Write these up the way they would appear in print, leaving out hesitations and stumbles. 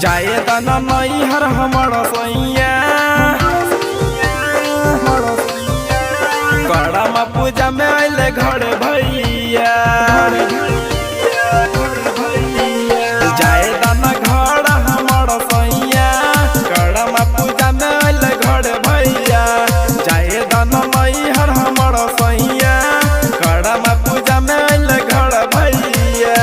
जाए दाना नहीं हर हमारा सैया कड़ा में पूजा में आइले घर भैया जाए दाना घर हमारा सैया कड़ा में पूजा में आइले घर भैया जाए दाना नहीं हर हमारा सैया कड़ा में पूजा में आइले घर भैया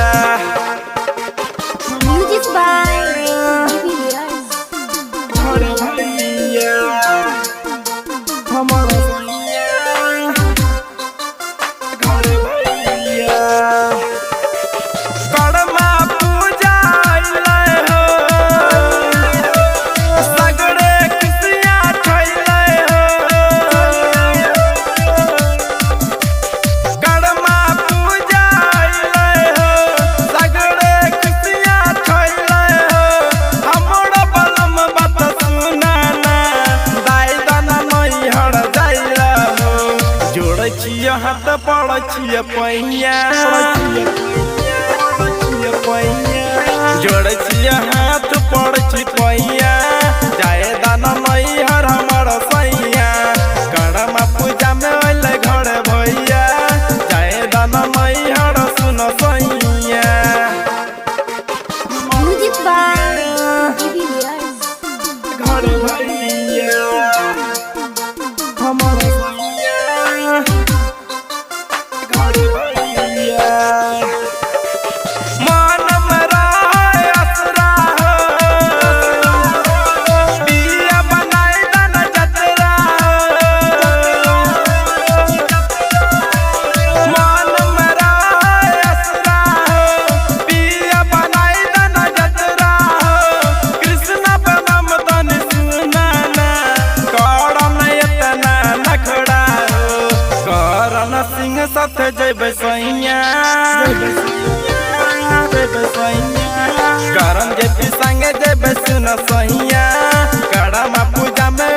हाथ पड़ छिए पैया जोड़ छिए हाथ पड़ छी पैया जाए दाना नहीं हर हमार सैया कड़ा में पूजा में अइले घर भैया जाए दाना नहीं हर सुन सैया घर भैया हमारा साथ जेबे सैया करम जेबी संगे जेबे सुन सैया कड़ा में पूजा में